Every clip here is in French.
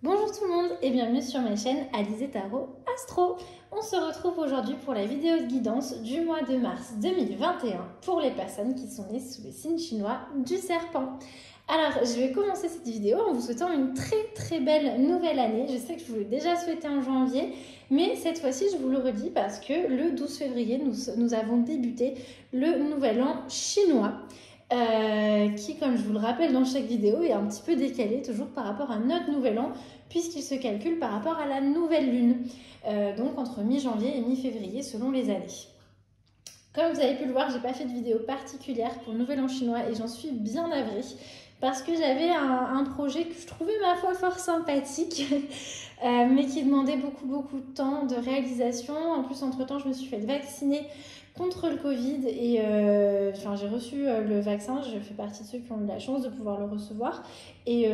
Bonjour tout le monde et bienvenue sur ma chaîne Alizé Tarot Astro. On se retrouve aujourd'hui pour la vidéo de guidance du mois de mars 2021 pour les personnes qui sont nées sous le signe chinois du serpent. Alors, je vais commencer cette vidéo en vous souhaitant une très belle nouvelle année. Je sais que je vous l'ai déjà souhaité en janvier, mais cette fois-ci, je vous le redis parce que le 12 février, nous avons débuté le nouvel an chinois. Qui, comme je vous le rappelle dans chaque vidéo, est un petit peu décalé toujours par rapport à notre nouvel an, puisqu'il se calcule par rapport à la nouvelle lune, donc entre mi-janvier et mi-février selon les années. Comme vous avez pu le voir, j'ai pas fait de vidéo particulière pour le nouvel an chinois et j'en suis bien navrée, parce que j'avais un projet que je trouvais ma foi fort sympathique, mais qui demandait beaucoup de temps de réalisation. En plus, entre-temps, je me suis fait vacciner contre le Covid et j'ai reçu le vaccin. Je fais partie de ceux qui ont eu la chance de pouvoir le recevoir et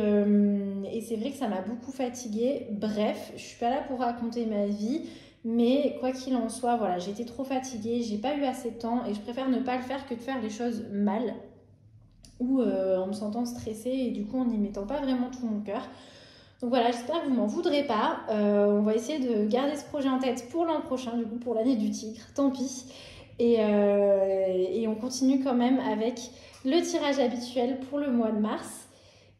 c'est vrai que ça m'a beaucoup fatiguée. Bref, je suis pas là pour raconter ma vie, mais quoi qu'il en soit, voilà, j'ai été trop fatiguée, j'ai pas eu assez de temps et je préfère ne pas le faire que de faire les choses mal ou en me sentant stressée et du coup en n'y mettant pas vraiment tout mon cœur. Donc voilà, j'espère que vous m'en voudrez pas. On va essayer de garder ce projet en tête pour l'an prochain, du coup pour l'année du tigre, tant pis. Et on continue quand même avec le tirage habituel pour le mois de mars.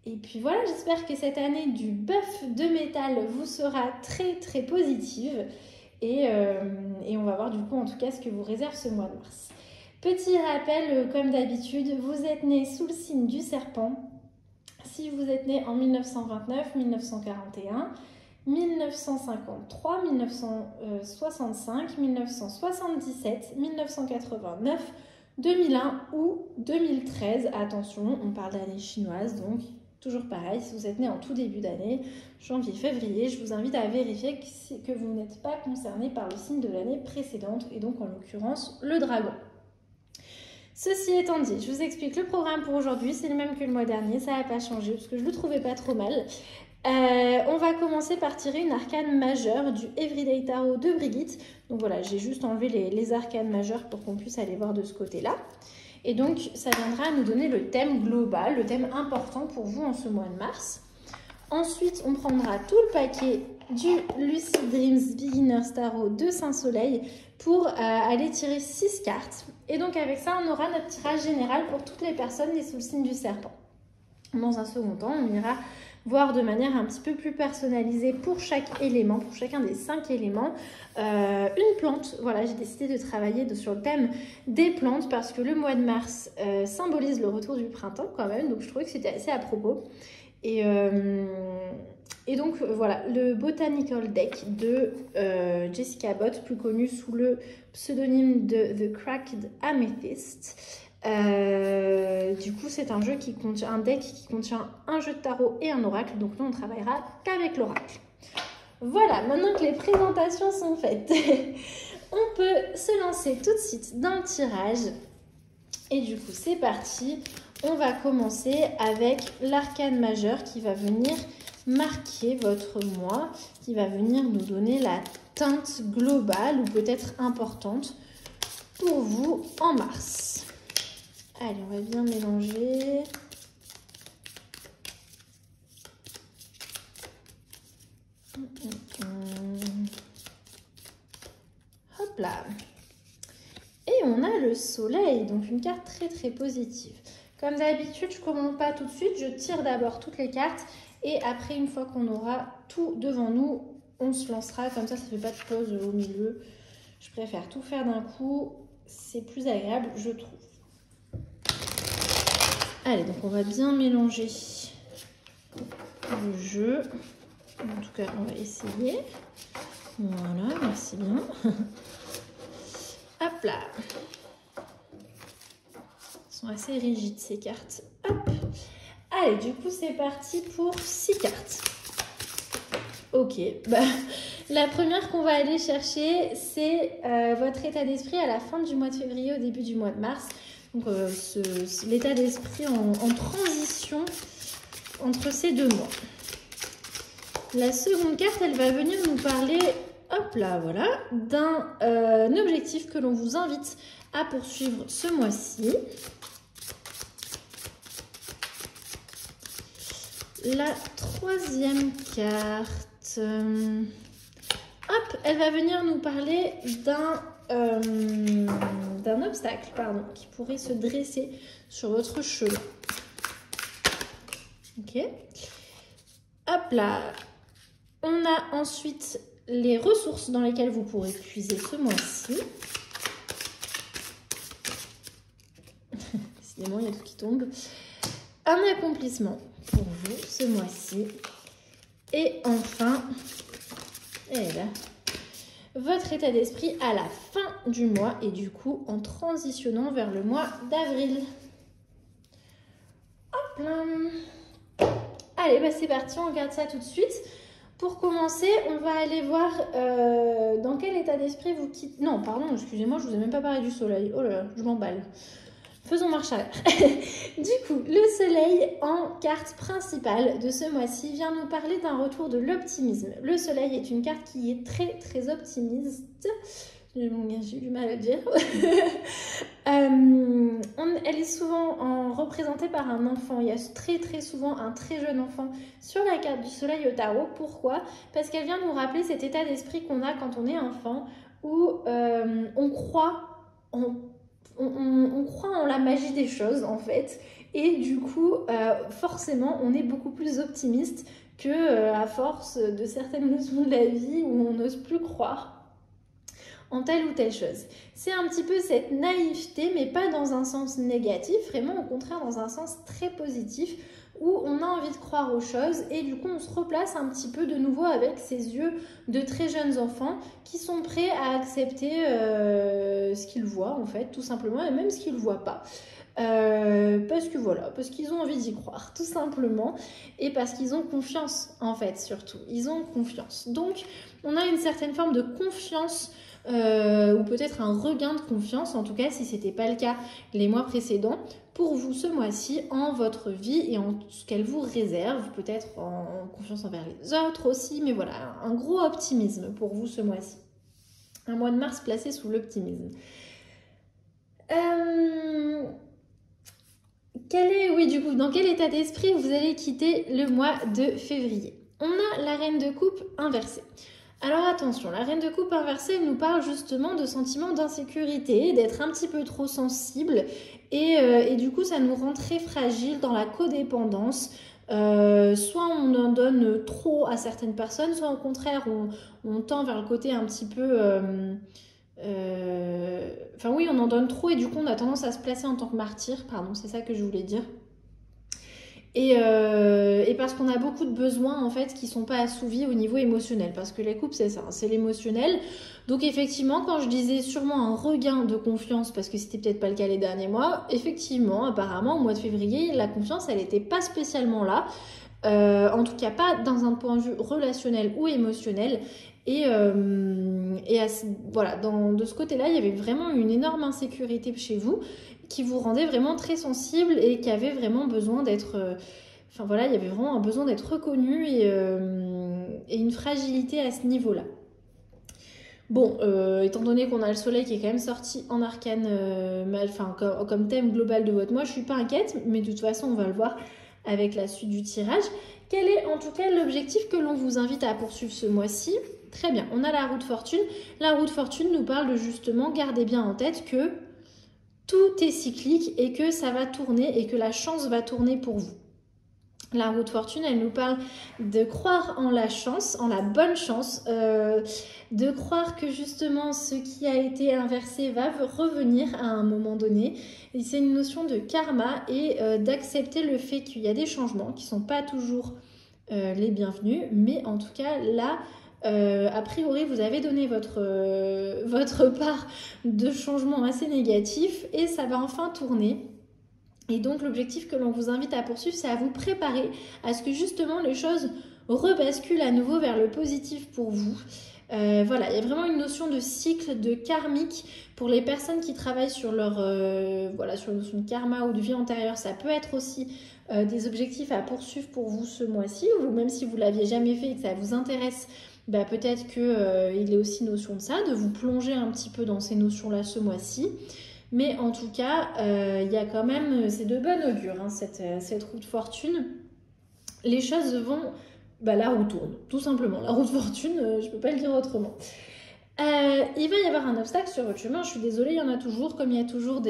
Et puis voilà, j'espère que cette année du bœuf de métal vous sera très positive. Et on va voir du coup en tout cas ce que vous réserve ce mois de mars. Petit rappel, comme d'habitude, vous êtes né sous le signe du serpent. Si vous êtes né en 1929, 1941, 1953, 1965, 1977, 1989, 2001 ou 2013. Attention, on parle d'année chinoise, donc toujours pareil, si vous êtes né en tout début d'année, janvier, février, je vous invite à vérifier que vous n'êtes pas concerné par le signe de l'année précédente, et donc en l'occurrence le dragon. Ceci étant dit, je vous explique le programme pour aujourd'hui, c'est le même que le mois dernier, ça n'a pas changé parce que je le trouvais pas trop mal. On va commencer par tirer une arcane majeure du Everyday Tarot de Brigitte. Donc voilà, j'ai juste enlevé les arcanes majeures pour qu'on puisse aller voir de ce côté-là. Et donc, ça viendra nous donner le thème global, le thème important pour vous en ce mois de mars. Ensuite, on prendra tout le paquet du Lucid Dreams Beginner's Tarot de Saint-Soleil pour aller tirer 6 cartes. Et donc, avec ça, on aura notre tirage général pour toutes les personnes nées sous le signe du serpent. Dans un second temps, on ira voir de manière un petit peu plus personnalisée pour chaque élément, pour chacun des 5 éléments, une plante. Voilà, j'ai décidé de travailler sur le thème des plantes parce que le mois de mars symbolise le retour du printemps quand même, donc je trouvais que c'était assez à propos. Et donc voilà, le Botanical Deck de Jessica Bott, plus connue sous le pseudonyme de The Cracked Amethyst. Du coup, c'est un deck qui contient un jeu de tarot et un oracle. Donc nous, on travaillera qu'avec l'oracle. Voilà, maintenant que les présentations sont faites, on peut se lancer tout de suite dans le tirage. Et du coup, c'est parti. On va commencer avec l'arcane majeure qui va venir marquer votre mois, qui va venir nous donner la teinte globale ou peut-être importante pour vous en mars. Allez, on va bien mélanger. Hop là. Et on a le soleil, donc une carte très positive. Comme d'habitude, je ne commence pas tout de suite, je tire d'abord toutes les cartes et après, une fois qu'on aura tout devant nous, on se lancera. Comme ça ne fait pas de pause au milieu. Je préfère tout faire d'un coup, c'est plus agréable, je trouve. Allez, donc on va bien mélanger le jeu. En tout cas, on va essayer. Voilà, merci bien. Hop là. Sont assez rigides ces cartes. Hop. Allez, du coup, c'est parti pour 6 cartes. Ok. La première qu'on va aller chercher, c'est votre état d'esprit à la fin du mois de février, au début du mois de mars. Donc, l'état d'esprit en transition entre ces deux mois. La seconde carte, elle va venir nous parler, hop là, voilà, d'un objectif que l'on vous invite à poursuivre ce mois-ci. La troisième carte, hop, elle va venir nous parler d'un obstacle, pardon, qui pourrait se dresser sur votre chemin. Ok. Hop là. On a ensuite les ressources dans lesquelles vous pourrez puiser ce mois-ci. Décidément, il y a tout qui tombe. Un accomplissement pour vous ce mois-ci. Et enfin, votre état d'esprit à la fin du mois et du coup en transitionnant vers le mois d'avril. Hop là. Allez, bah c'est parti, on regarde ça tout de suite. Pour commencer, on va aller voir dans quel état d'esprit vous quittez. Non, pardon, excusez-moi, je vous ai même pas parlé du soleil. Oh là là, je m'emballe. Faisons marche arrière. Du coup, le soleil en carte principale de ce mois-ci vient nous parler d'un retour de l'optimisme. Le soleil est une carte qui est très très optimiste. J'ai eu du mal à le dire. Elle est souvent représentée par un enfant. Il y a très très souvent un très jeune enfant sur la carte du soleil au tarot. Pourquoi? Parce qu'elle vient nous rappeler cet état d'esprit qu'on a quand on est enfant où on croit en la magie des choses en fait, et du coup forcément on est beaucoup plus optimiste que à force de certaines leçons de la vie où on n'ose plus croire en telle ou telle chose. C'est un petit peu cette naïveté, mais pas dans un sens négatif, vraiment au contraire dans un sens très positif, où on a envie de croire aux choses et du coup on se replace un petit peu de nouveau avec ces yeux de très jeunes enfants qui sont prêts à accepter ce qu'ils voient en fait, tout simplement, et même ce qu'ils ne voient pas. Parce que voilà, parce qu'ils ont envie d'y croire, tout simplement, et parce qu'ils ont confiance en fait, surtout. Ils ont confiance. Donc on a une certaine forme de confiance ou peut-être un regain de confiance, en tout cas si ce n'était pas le cas les mois précédents, pour vous ce mois-ci en votre vie et en ce qu'elle vous réserve, peut-être en confiance envers les autres aussi, mais voilà, un gros optimisme pour vous ce mois-ci. Un mois de mars placé sous l'optimisme. Dans quel état d'esprit vous allez quitter le mois de février? On a la reine de coupe inversée. Alors attention, la reine de coupe inversée, elle nous parle justement de sentiments d'insécurité, d'être un petit peu trop sensible et du coup ça nous rend très fragiles dans la codépendance. Soit on en donne trop à certaines personnes, soit au contraire on tend vers le côté un petit peu... Enfin oui, on en donne trop et du coup on a tendance à se placer en tant que martyr, pardon, c'est ça que je voulais dire. Et parce qu'on a beaucoup de besoins en fait qui sont pas assouvis au niveau émotionnel, parce que les couples c'est ça, c'est l'émotionnel. Donc effectivement, quand je disais sûrement un regain de confiance, parce que c'était peut-être pas le cas les derniers mois, effectivement apparemment au mois de février la confiance elle était pas spécialement là, en tout cas pas dans un point de vue relationnel ou émotionnel. Voilà, de ce côté-là, il y avait vraiment une énorme insécurité chez vous qui vous rendait vraiment très sensible et qui avait vraiment besoin d'être... Enfin voilà, il y avait vraiment un besoin d'être reconnu et une fragilité à ce niveau-là. Bon, étant donné qu'on a le soleil qui est quand même sorti en arcane, comme thème global de votre mois, je ne suis pas inquiète, mais de toute façon, on va le voir avec la suite du tirage. Quel est en tout cas l'objectif que l'on vous invite à poursuivre ce mois-ci? Très bien, on a la roue de fortune. La roue de fortune nous parle de justement, gardez bien en tête que tout est cyclique et que ça va tourner et que la chance va tourner pour vous. La roue de fortune, elle nous parle de croire en la chance, en la bonne chance, de croire que justement ce qui a été inversé va revenir à un moment donné. Et c'est une notion de karma et d'accepter le fait qu'il y a des changements qui ne sont pas toujours les bienvenus, mais en tout cas là, a priori vous avez donné votre part de changement assez négatif et ça va enfin tourner. Et donc l'objectif que l'on vous invite à poursuivre, c'est à vous préparer à ce que justement les choses rebasculent à nouveau vers le positif pour vous. Voilà, il y a vraiment une notion de cycle, de karmique pour les personnes qui travaillent sur leur sur une notion de karma ou de vie antérieure. Ça peut être aussi des objectifs à poursuivre pour vous ce mois-ci, ou même si vous ne l'aviez jamais fait et que ça vous intéresse, peut-être qu'il y a aussi notion de ça, de vous plonger un petit peu dans ces notions-là ce mois-ci. Mais en tout cas, il y a quand même, c'est de bon augure, hein, cette roue de fortune. les choses vont... Bah, la roue tourne, tout simplement. La roue de fortune, je peux pas le dire autrement. Il va y avoir un obstacle sur votre chemin, je suis désolée, il y en a toujours, comme il y a toujours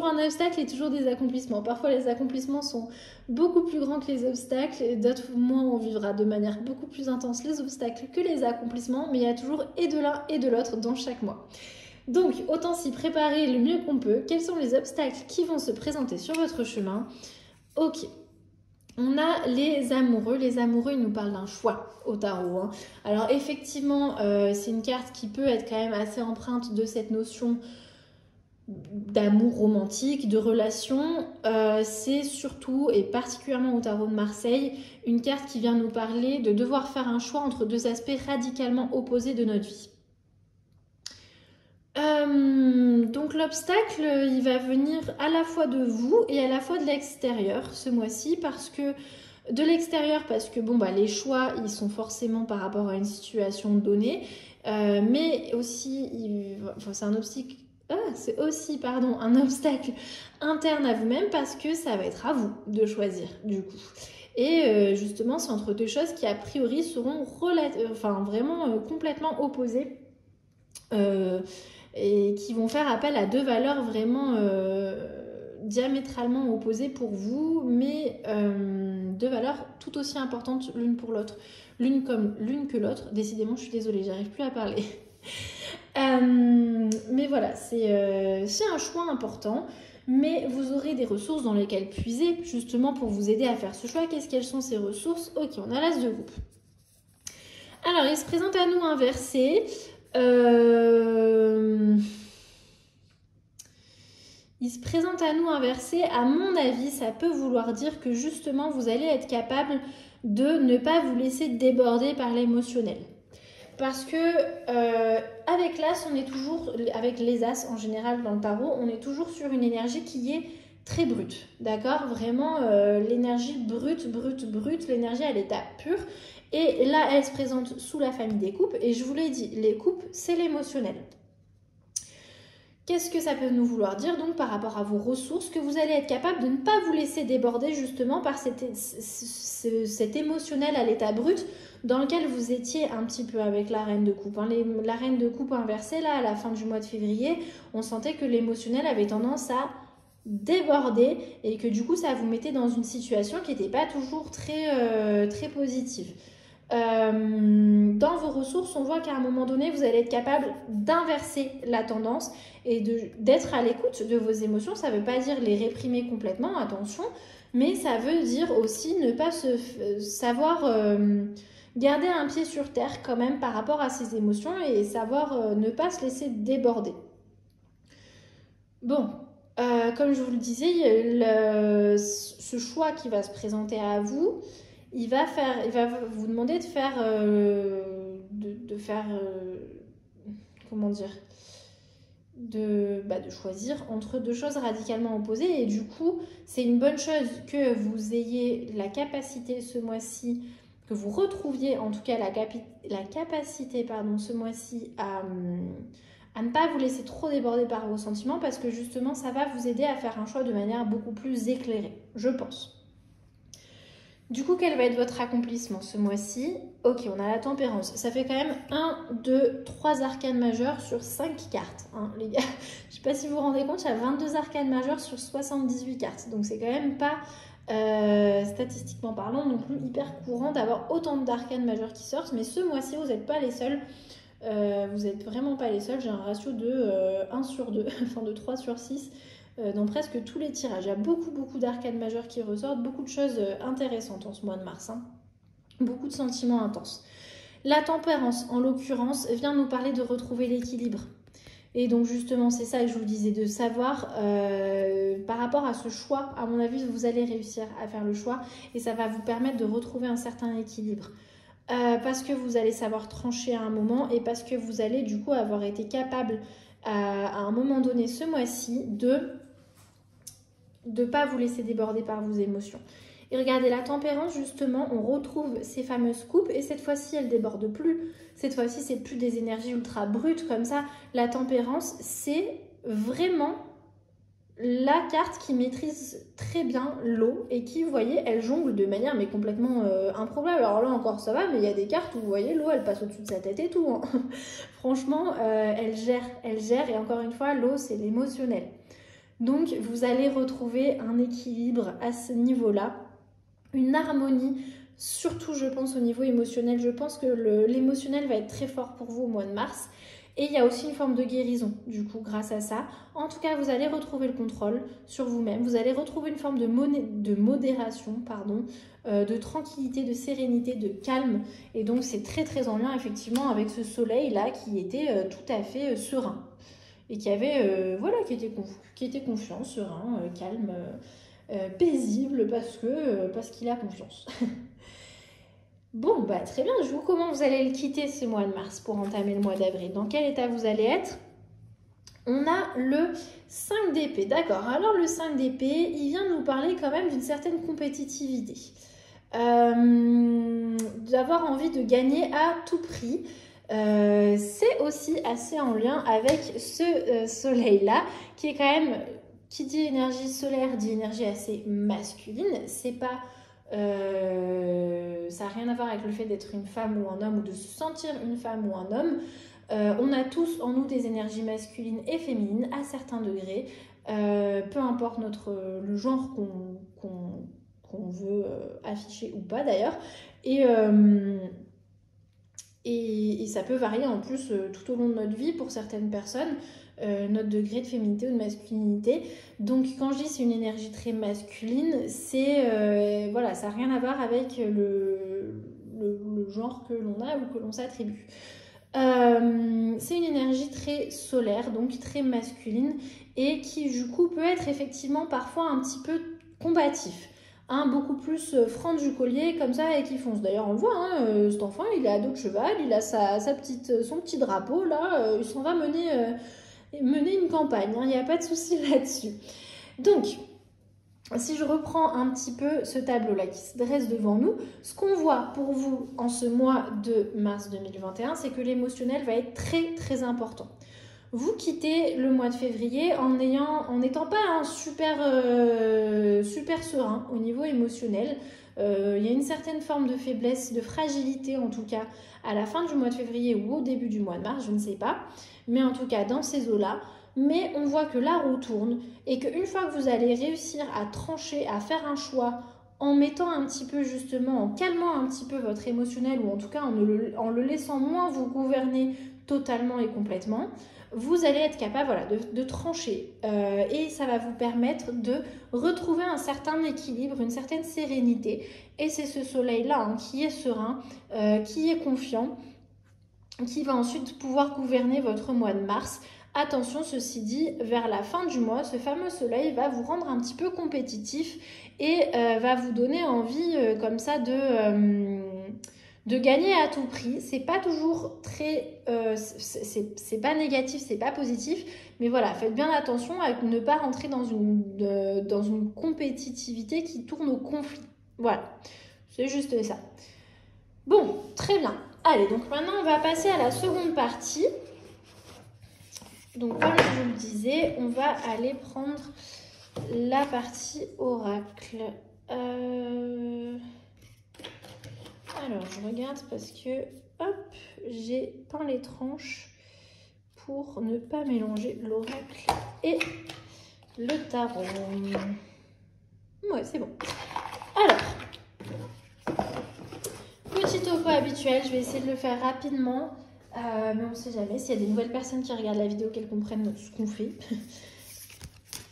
un obstacle et toujours des accomplissements. Parfois les accomplissements sont beaucoup plus grands que les obstacles, et d'autres mois on vivra de manière beaucoup plus intense les obstacles que les accomplissements, mais il y a toujours et de l'un et de l'autre dans chaque mois. Donc autant s'y préparer le mieux qu'on peut. Quels sont les obstacles qui vont se présenter sur votre chemin? Ok. On a les amoureux. Les amoureux, ils nous parlent d'un choix au tarot. Hein. Alors effectivement, c'est une carte qui peut être quand même assez empreinte de cette notion d'amour romantique, de relation. C'est surtout, et particulièrement au tarot de Marseille, une carte qui vient nous parler de devoir faire un choix entre deux aspects radicalement opposés de notre vie. Donc l'obstacle, il va venir à la fois de vous et à la fois de l'extérieur ce mois-ci, parce que de l'extérieur, parce que bon, bah, les choix, ils sont forcément par rapport à une situation donnée, mais aussi, c'est un obstacle. C'est aussi, pardon, un obstacle interne à vous-même, parce que ça va être à vous de choisir du coup. Et justement, c'est entre deux choses qui a priori seront vraiment complètement opposées. Et qui vont faire appel à deux valeurs vraiment diamétralement opposées pour vous, mais deux valeurs tout aussi importantes l'une pour l'autre, l'une que l'autre. Décidément, je suis désolée, j'arrive plus à parler. Mais voilà, c'est un choix important, mais vous aurez des ressources dans lesquelles puiser, justement pour vous aider à faire ce choix. Quelles sont ces ressources? Ok, on a l'as de coupe. Alors, il se présente à nous inversé. Il se présente à nous inversé. À mon avis, ça peut vouloir dire que justement, vous allez être capable de ne pas vous laisser déborder par l'émotionnel. Parce que avec l'as, on est toujours, avec les as en général dans le tarot, on est toujours sur une énergie qui est très brute, d'accord? Vraiment, l'énergie brute, l'énergie à l'état pur. Et là, elle se présente sous la famille des coupes. Et je vous l'ai dit, les coupes, c'est l'émotionnel. Qu'est-ce que ça peut nous vouloir dire donc par rapport à vos ressources? Que vous allez être capable de ne pas vous laisser déborder justement par cet émotionnel à l'état brut dans lequel vous étiez un petit peu avec la reine de coupe. Hein. La reine de coupe inversée, là, à la fin du mois de février, on sentait que l'émotionnel avait tendance à déborder et que du coup, ça vous mettait dans une situation qui n'était pas toujours très positive. Dans vos ressources, on voit qu'à un moment donné, vous allez être capable d'inverser la tendance et d'être à l'écoute de vos émotions. Ça ne veut pas dire les réprimer complètement, attention, mais ça veut dire aussi ne pas savoir garder un pied sur terre quand même par rapport à ses émotions et savoir ne pas se laisser déborder. Bon, comme je vous le disais, ce choix qui va se présenter à vous, il va vous demander de faire, comment dire, de choisir entre deux choses radicalement opposées. Et du coup, c'est une bonne chose que vous ayez la capacité ce mois-ci, que vous retrouviez en tout cas la capacité ce mois-ci à ne pas vous laisser trop déborder par vos sentiments, parce que justement, ça va vous aider à faire un choix de manière beaucoup plus éclairée, je pense. Du coup, quel va être votre accomplissement ce mois-ci? Ok, on a la tempérance. Ça fait quand même 1, 2, 3 arcanes majeures sur 5 cartes. Hein, les gars, je ne sais pas si vous vous rendez compte, il y a 22 arcanes majeures sur 78 cartes. Donc, c'est quand même pas, statistiquement parlant, non plus hyper courant d'avoir autant d'arcanes majeures qui sortent. Mais ce mois-ci, vous n'êtes pas les seuls. Vous n'êtes vraiment pas les seuls. J'ai un ratio de 1 sur 2, enfin de 3 sur 6. Dans presque tous les tirages. Il y a beaucoup d'arcanes majeures qui ressortent, beaucoup de choses intéressantes en ce mois de mars. Hein. Beaucoup de sentiments intenses. La tempérance, en l'occurrence, vient nous parler de retrouver l'équilibre. Et donc justement, c'est ça que je vous disais, de savoir par rapport à ce choix, à mon avis, vous allez réussir à faire le choix et ça va vous permettre de retrouver un certain équilibre. Parce que vous allez savoir trancher à un moment et parce que vous allez du coup avoir été capable à un moment donné ce mois-ci de ne pas vous laisser déborder par vos émotions. Et regardez, la tempérance, justement, on retrouve ces fameuses coupes et cette fois-ci, elle ne déborde plus. Cette fois-ci, c'est plus des énergies ultra brutes comme ça. La tempérance, c'est vraiment la carte qui maîtrise très bien l'eau et qui, vous voyez, elle jongle de manière mais complètement improbable. Alors là encore ça va, mais il y a des cartes où vous voyez l'eau elle passe au-dessus de sa tête et tout. Hein. Franchement, elle gère et encore une fois, l'eau c'est l'émotionnel. Donc vous allez retrouver un équilibre à ce niveau-là, une harmonie, surtout je pense au niveau émotionnel. Je pense que l'émotionnel va être très fort pour vous au mois de mars. Et il y a aussi une forme de guérison, du coup, grâce à ça. En tout cas, vous allez retrouver le contrôle sur vous-même. Vous allez retrouver une forme de modération, de tranquillité, de sérénité, de calme. Et donc, c'est très, très en lien, effectivement, avec ce soleil-là qui était tout à fait serein. Et qui avait, voilà, qui était confiant, serein, calme, paisible, parce qu'il a confiance. Bon, bah très bien, je vous comment vous allez le quitter ce mois de mars pour entamer le mois d'avril. Dans quel état vous allez être? On a le 5 d'épée, d'accord. Alors le 5 d'épée, il vient nous parler quand même d'une certaine compétitivité. D'avoir envie de gagner à tout prix. C'est aussi assez en lien avec ce soleil-là, qui est quand même, qui dit énergie solaire, dit énergie assez masculine. C'est pas... ça n'a rien à voir avec le fait d'être une femme ou un homme ou de se sentir une femme ou un homme. On a tous en nous des énergies masculines et féminines à certains degrés, peu importe le genre qu'on veut afficher ou pas d'ailleurs. Et ça peut varier en plus tout au long de notre vie pour certaines personnes. Notre degré de féminité ou de masculinité. Donc quand je dis c'est une énergie très masculine, c'est voilà, ça n'a rien à voir avec le genre que l'on a ou que l'on s'attribue. C'est une énergie très solaire, donc très masculine, et qui du coup peut être effectivement parfois un petit peu combatif. Hein, beaucoup plus franc du collier comme ça et qui fonce. D'ailleurs on le voit, hein, cet enfant il est à dos de cheval, il a son petit drapeau là, il s'en va mener une campagne, il n'y a pas de souci là-dessus. Donc, si je reprends un petit peu ce tableau-là qui se dresse devant nous, ce qu'on voit pour vous en ce mois de mars 2021, c'est que l'émotionnel va être très très important. Vous quittez le mois de février en n'étant pas super serein au niveau émotionnel. Il y a une certaine forme de faiblesse, de fragilité en tout cas, à la fin du mois de février ou au début du mois de mars, je ne sais pas. Mais en tout cas, dans ces eaux-là, mais on voit que la roue tourne et qu'une fois que vous allez réussir à trancher, à faire un choix en mettant un petit peu justement, en calmant un petit peu votre émotionnel ou en tout cas en le laissant moins vous gouverner totalement et complètement, vous allez être capable voilà, de trancher et ça va vous permettre de retrouver un certain équilibre, une certaine sérénité. Et c'est ce soleil-là hein, qui est serein, qui est confiant, qui va ensuite pouvoir gouverner votre mois de mars. Attention, ceci dit, vers la fin du mois, ce fameux soleil va vous rendre un petit peu compétitif et va vous donner envie comme ça de gagner à tout prix. C'est pas toujours très... c'est pas négatif, c'est pas positif, mais voilà, faites bien attention à ne pas rentrer dans une compétitivité qui tourne au conflit. Voilà, c'est juste ça. Bon, très bien. Allez, donc maintenant on va passer à la seconde partie. Donc comme je vous le disais, on va aller prendre la partie oracle. Alors je regarde parce que hop, j'ai peint les tranches pour ne pas mélanger l'oracle et le tarot. Ouais, c'est bon. Alors, petit topo habituel, je vais essayer de le faire rapidement. Mais on ne sait jamais, s'il y a des nouvelles personnes qui regardent la vidéo, qu'elles comprennent ce qu'on fait.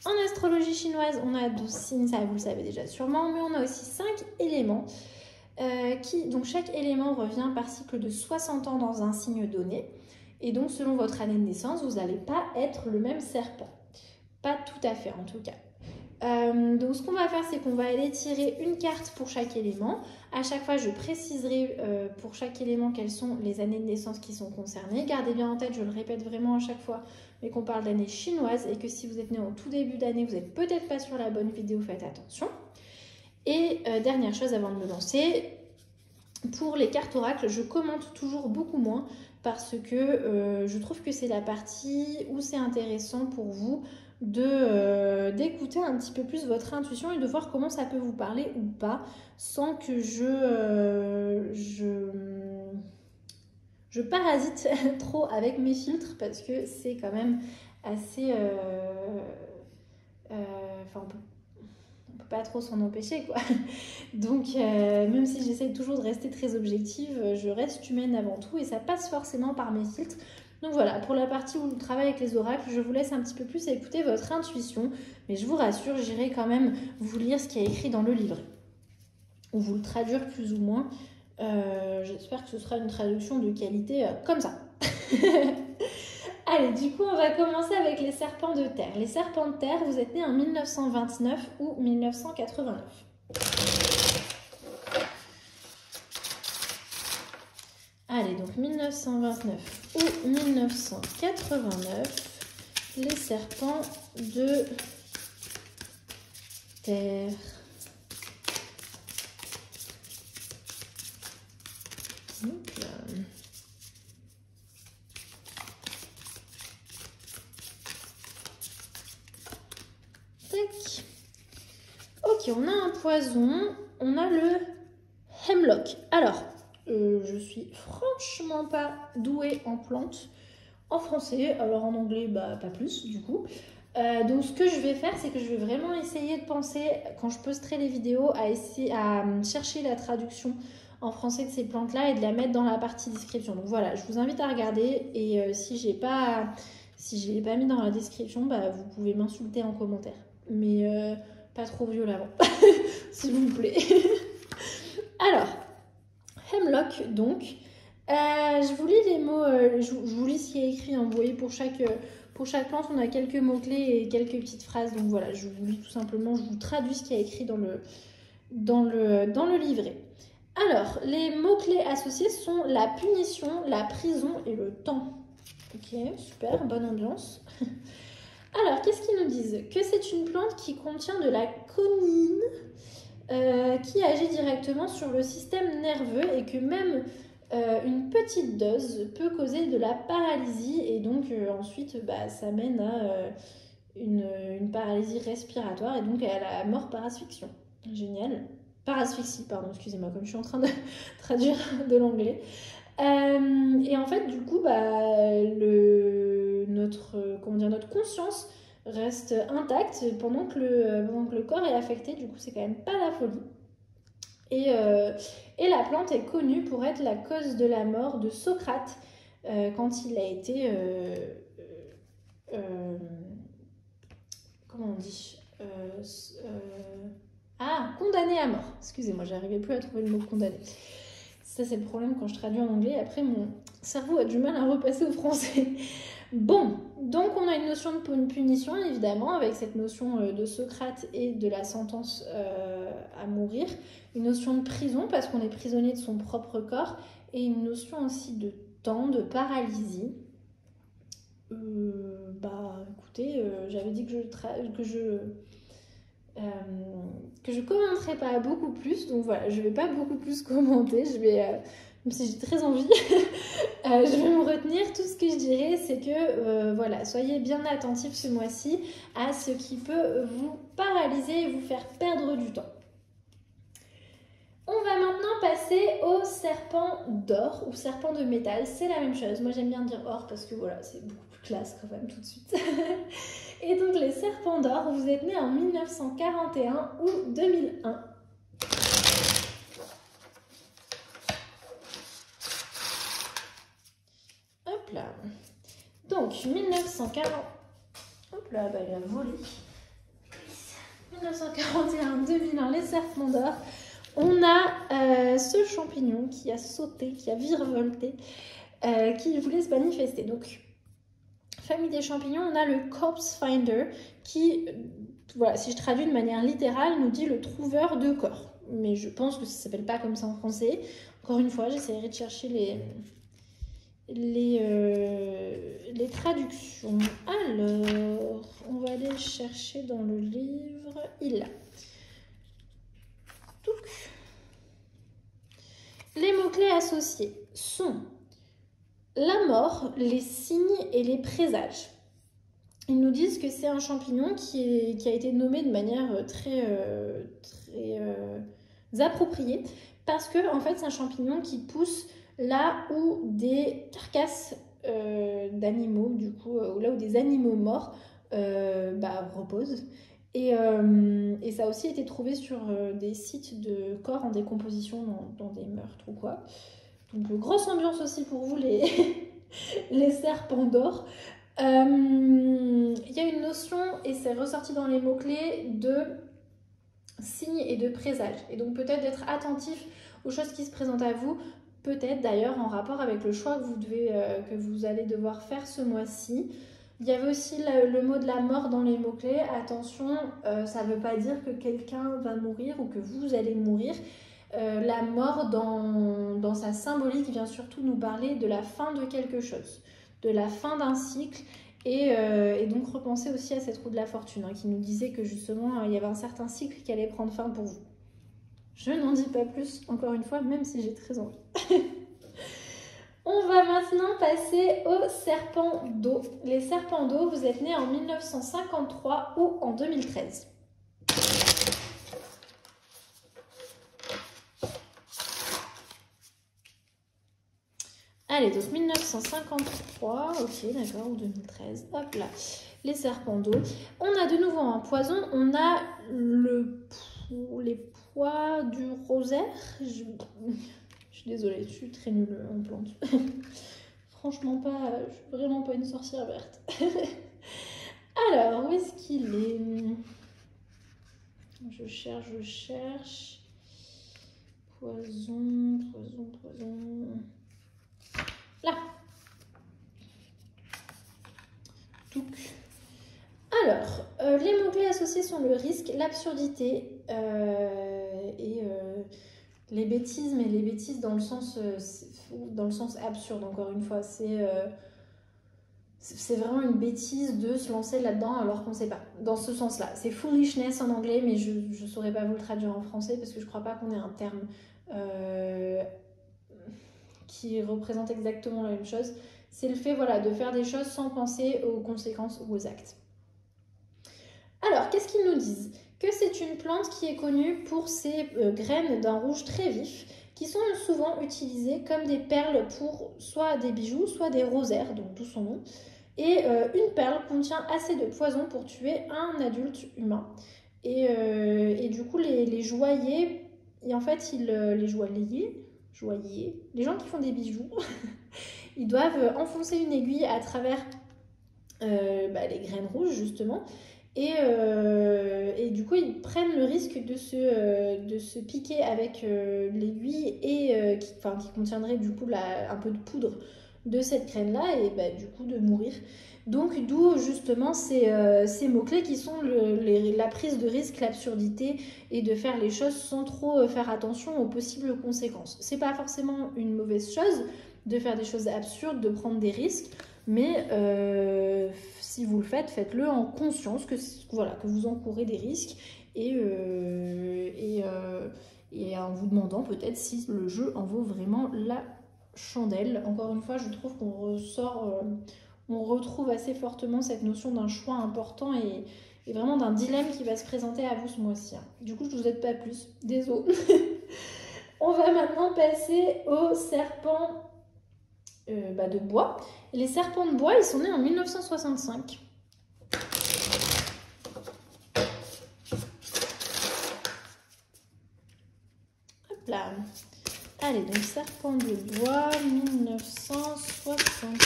En astrologie chinoise, on a 12 signes, ça vous le savez déjà sûrement, mais on a aussi 5 éléments. Donc chaque élément revient par cycle de 60 ans dans un signe donné. Et donc selon votre année de naissance, vous n'allez pas être le même serpent. Pas tout à fait en tout cas. Donc ce qu'on va faire, c'est qu'on va aller tirer une carte pour chaque élément. À chaque fois, je préciserai pour chaque élément quelles sont les années de naissance qui sont concernées. Gardez bien en tête, je le répète vraiment à chaque fois, mais qu'on parle d'année chinoise et que si vous êtes né en tout début d'année, vous n'êtes peut-être pas sur la bonne vidéo, faites attention. Et dernière chose avant de me lancer, pour les cartes oracles, je commente toujours beaucoup moins parce que je trouve que c'est la partie où c'est intéressant pour vous d'écouter un petit peu plus votre intuition et de voir comment ça peut vous parler ou pas, sans que je parasite trop avec mes filtres, parce que c'est quand même assez... Enfin, on peut pas trop s'en empêcher, quoi. Donc, même si j'essaie toujours de rester très objective, je reste humaine avant tout et ça passe forcément par mes filtres. Donc voilà, pour la partie où je travaille avec les oracles, je vous laisse un petit peu plus écouter votre intuition, mais je vous rassure, j'irai quand même vous lire ce qui est écrit dans le livret, ou vous le traduire plus ou moins. J'espère que ce sera une traduction de qualité comme ça. Allez, du coup, on va commencer avec les serpents de terre. Les serpents de terre, vous êtes nés en 1929 ou 1989. Allez, donc 1929 ou 1989, les serpents de terre. Donc, tac. Ok, on a un poison, on a le hemlock. Alors, je suis franchement pas douée en plantes en français, alors en anglais, bah pas plus du coup. Donc ce que je vais faire, c'est que je vais vraiment essayer de penser, quand je posterai les vidéos, à chercher la traduction en français de ces plantes-là et de la mettre dans la partie description. Donc voilà, je vous invite à regarder et si je l'ai pas mis dans la description, bah, vous pouvez m'insulter en commentaire. Mais pas trop violemment, s'il vous plaît. Alors, hemlock, donc. Je vous lis les mots, je vous lis ce qui est écrit. Hein, vous voyez, pour chaque plante, on a quelques mots-clés et quelques petites phrases. Donc voilà, je vous lis tout simplement, je vous traduis ce qui est écrit dans le livret. Alors, les mots-clés associés sont la punition, la prison et le temps. Ok, super, bonne ambiance. Alors, qu'est-ce qu'ils nous disent? Que c'est une plante qui contient de la conine, qui agit directement sur le système nerveux et que même une petite dose peut causer de la paralysie et donc ensuite ça mène à une paralysie respiratoire et donc à la mort par asphyxion. Génial. Par asphyxie, pardon, excusez-moi, comme je suis en train de traduire de l'anglais. Et en fait, du coup, notre conscience reste intacte pendant que le corps est affecté. Du coup, c'est quand même pas la folie. Et la plante est connue pour être la cause de la mort de Socrate quand il a été comment on dit condamné à mort. Excusez-moi, j'arrivais plus à trouver le mot condamné. Ça, c'est le problème quand je traduis en anglais. Après, mon cerveau a du mal à repasser au français. Bon, donc on a une notion de punition, évidemment, avec cette notion de Socrate et de la sentence à mourir. Une notion de prison, parce qu'on est prisonnier de son propre corps. Et une notion aussi de temps, de paralysie. Écoutez, j'avais dit que je commenterai pas beaucoup plus, donc voilà, je vais pas beaucoup plus commenter, même si j'ai très envie, je vais me retenir. Tout ce que je dirais, c'est que voilà, soyez bien attentifs ce mois-ci à ce qui peut vous paralyser et vous faire perdre du temps. On va maintenant passer au serpent d'or ou serpent de métal, c'est la même chose. Moi j'aime bien dire or parce que voilà, c'est beaucoup plus classe quand même tout de suite. Et donc les serpents d'or, vous êtes nés en 1941 ou 2001. Hop là. Donc 1940. Hop là, il a volé. 1941-2001, les serpents d'or. On a ce champignon qui a sauté, qui a virevolté, qui voulait se manifester. Donc, famille des champignons, on a le corpse finder qui, voilà, si je traduis de manière littérale, nous dit le trouveur de corps. Mais je pense que ça ne s'appelle pas comme ça en français. Encore une fois, j'essaierai de chercher les traductions. Alors, on va aller chercher dans le livre. Il a. Donc, les mots-clés associés sont la mort, les signes et les présages. ils nous disent que c'est un champignon qui a été nommé de manière très appropriée parce que en fait c'est un champignon qui pousse là où des carcasses d'animaux, du coup, là où des animaux morts reposent. Et ça a aussi été trouvé sur des sites de corps en décomposition dans des meurtres ou quoi. Donc grosse ambiance aussi pour vous les, les serpents d'or. Il y a une notion, et c'est ressorti dans les mots-clés, de signes et de présages. Et donc peut-être d'être attentif aux choses qui se présentent à vous, peut-être d'ailleurs en rapport avec le choix que vous allez devoir faire ce mois-ci. Il y avait aussi le mot de la mort dans les mots-clés. Attention, ça ne veut pas dire que quelqu'un va mourir ou que vous allez mourir. La mort dans sa symbolique vient surtout nous parler de la fin de quelque chose, de la fin d'un cycle. Et donc repenser aussi à cette roue de la fortune qui nous disait que justement il y avait un certain cycle qui allait prendre fin pour vous. Je n'en dis pas plus, encore une fois, même si j'ai très envie. On va maintenant passer aux serpents d'eau. Les serpents d'eau, vous êtes nés en 1953 ou en 2013. Allez, donc 1953, ok, d'accord, ou 2013, hop là, les serpents d'eau. On a de nouveau un poison, on a les pois du rosaire. Je suis désolée, je suis très nulle en plantes. Franchement pas, je suis vraiment pas une sorcière verte. Alors, où est-ce qu'il est? Je cherche. Poison. Là. Donc. Alors, les mots-clés associés sont le risque, l'absurdité et les bêtises, mais les bêtises dans le sens absurde, encore une fois. C'est vraiment une bêtise de se lancer là-dedans alors qu'on ne sait pas. Dans ce sens-là. C'est foolishness en anglais, mais je ne saurais pas vous le traduire en français parce que je ne crois pas qu'on ait un terme qui représente exactement la même chose. C'est le fait de faire des choses sans penser aux conséquences ou aux actes. Alors, qu'est-ce qu'ils nous disent? Que c'est une plante qui est connue pour ses graines d'un rouge très vif, qui sont souvent utilisées comme des perles pour soit des bijoux, soit des rosaires, donc d'où son nom. Et une perle contient assez de poison pour tuer un adulte humain. Et du coup, les joailliers, et en fait, les joailliers, les gens qui font des bijoux, ils doivent enfoncer une aiguille à travers les graines rouges, justement. Et du coup, ils prennent le risque de se piquer avec l'aiguille et qui contiendrait du coup un peu de poudre de cette graine-là et du coup de mourir. Donc d'où justement ces mots-clés qui sont la prise de risque, l'absurdité et de faire les choses sans trop faire attention aux possibles conséquences. C'est pas forcément une mauvaise chose de faire des choses absurdes, de prendre des risques, mais si vous le faites, faites-le en conscience que vous encourez des risques et en vous demandant peut-être si le jeu en vaut vraiment la chandelle. Encore une fois, je trouve qu'on on retrouve assez fortement cette notion d'un choix important et vraiment d'un dilemme qui va se présenter à vous ce mois-ci. Du coup, je ne vous aide pas plus. Désolé. On va maintenant passer aux serpents de bois. Et les serpents de bois, ils sont nés en 1965. Hop là. Allez, donc serpent de bois, 1965.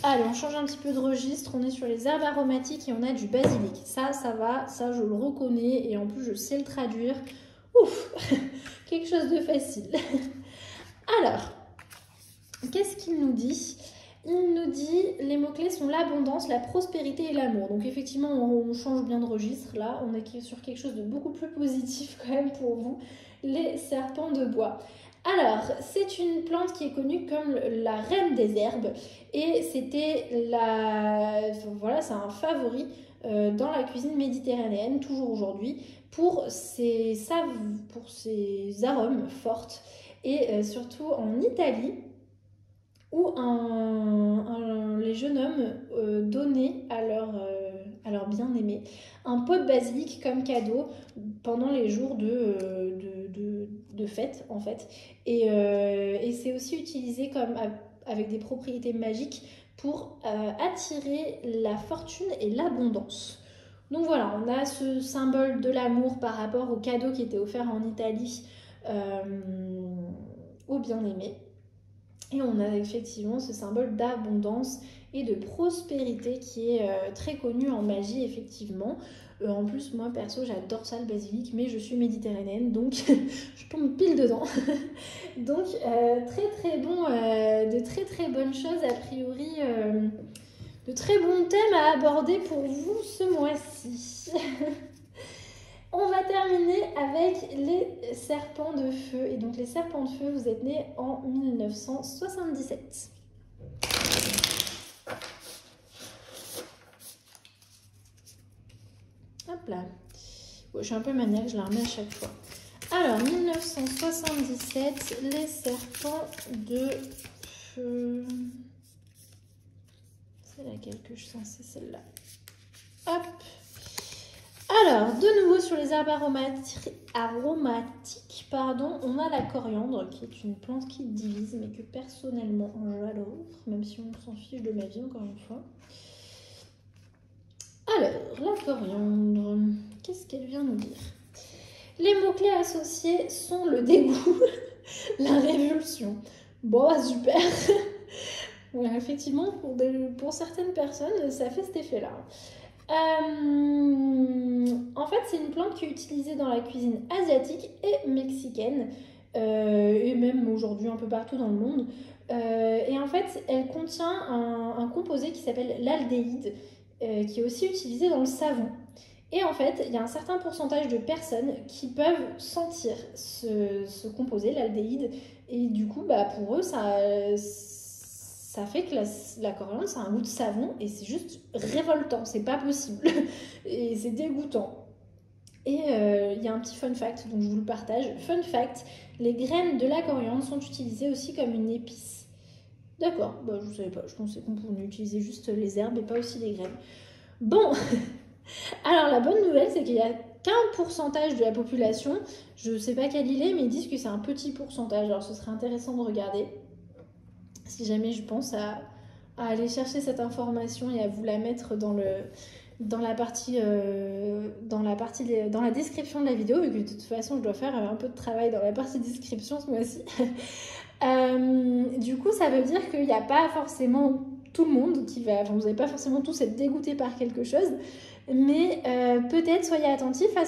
Allez, on change un petit peu de registre. On est sur les herbes aromatiques et on a du basilic. Ça va, ça je le reconnais et en plus je sais le traduire. Ouf, quelque chose de facile. Alors, qu'est-ce qu'il nous dit? Il nous dit, les mots-clés sont l'abondance, la prospérité et l'amour. Donc effectivement, on change bien de registre. Là, on est sur quelque chose de beaucoup plus positif quand même pour vous, les serpents de bois. Alors, c'est une plante qui est connue comme la reine des herbes. Et c'était c'est un favori dans la cuisine méditerranéenne, toujours aujourd'hui, pour ses arômes forts. Et surtout en Italie, où les jeunes hommes donnaient à leur bien-aimé un pot de basilic comme cadeau pendant les jours de fête en fait. Et c'est aussi utilisé avec des propriétés magiques pour attirer la fortune et l'abondance. Donc voilà, on a ce symbole de l'amour par rapport au cadeau qui était offert en Italie au bien-aimé. Et on a effectivement ce symbole d'abondance et de prospérité qui est très connu en magie, effectivement. En plus, moi, perso, j'adore ça, le basilic, mais je suis méditerranéenne, donc je tombe pile dedans. Donc, très très bon, de très très bonnes choses, a priori, de très bons thèmes à aborder pour vous ce mois-ci. On va terminer avec les serpents de feu. Et donc les serpents de feu, vous êtes nés en 1977. Hop là. Bon, je suis un peu maniaque, je la remets à chaque fois. Alors, 1977, les serpents de feu. C'est laquelle que je sens? C'est celle-là. Hop. Alors, de nouveau sur les herbes aromatiques, on a la coriandre, qui est une plante qui divise, mais que personnellement j'adore, même si on s'en fiche de ma vie, encore une fois. Alors, la coriandre, qu'est-ce qu'elle vient nous dire? Les mots-clés associés sont le dégoût, la révulsion. Bon, super. Ouais, effectivement, pour certaines personnes, ça fait cet effet-là. En fait, c'est une plante qui est utilisée dans la cuisine asiatique et mexicaine, et même aujourd'hui un peu partout dans le monde. Et en fait, elle contient un composé qui s'appelle l'aldéhyde, qui est aussi utilisé dans le savon. Et en fait, il y a un certain pourcentage de personnes qui peuvent sentir ce composé, l'aldéhyde, et du coup, bah, pour eux, ça fait que la coriandre, ça a un goût de savon et c'est juste révoltant, c'est pas possible. Et c'est dégoûtant. Et il y a un petit fun fact, donc je vous le partage. Fun fact, les graines de la coriandre sont utilisées aussi comme une épice. D'accord, bah, je ne savais pas, je pensais qu'on pouvait utiliser juste les herbes et pas aussi les graines. Bon, alors la bonne nouvelle, c'est qu'il y a qu'un pourcentage de la population, je ne sais pas quel il est, mais ils disent que c'est un petit pourcentage, alors ce serait intéressant de regarder. Si jamais je pense à aller chercher cette information et à vous la mettre dans la description de la vidéo, vu que de toute façon je dois faire un peu de travail dans la partie description ce mois-ci. Du coup, ça veut dire qu'il n'y a pas forcément tout le monde qui va... Enfin, vous n'allez pas forcément tous être dégoûtés par quelque chose, mais peut-être soyez attentifs à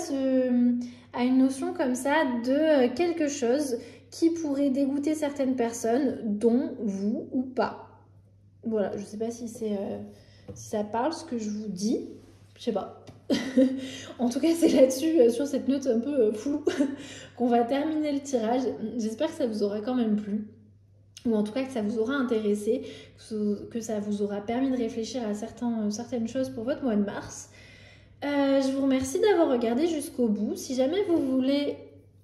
une notion comme ça de quelque chose qui pourrait dégoûter certaines personnes, dont vous ou pas. Voilà, je sais pas si ça parle ce que je vous dis, je sais pas. En tout cas, c'est là-dessus, sur cette note un peu floue, qu'on va terminer le tirage. J'espère que ça vous aura quand même plu, ou en tout cas que ça vous aura intéressé, que ça vous aura permis de réfléchir à certaines choses pour votre mois de mars. Je vous remercie d'avoir regardé jusqu'au bout. Si jamais vous voulez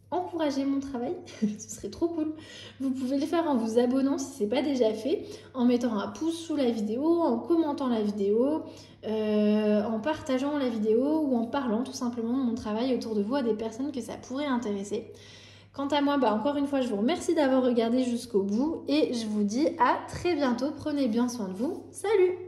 encourager mon travail, ce serait trop cool. Vous pouvez le faire en vous abonnant si ce n'est pas déjà fait, en mettant un pouce sous la vidéo, en commentant la vidéo, en partageant la vidéo ou en parlant tout simplement de mon travail autour de vous à des personnes que ça pourrait intéresser. Quant à moi, encore une fois, je vous remercie d'avoir regardé jusqu'au bout et je vous dis à très bientôt. Prenez bien soin de vous. Salut!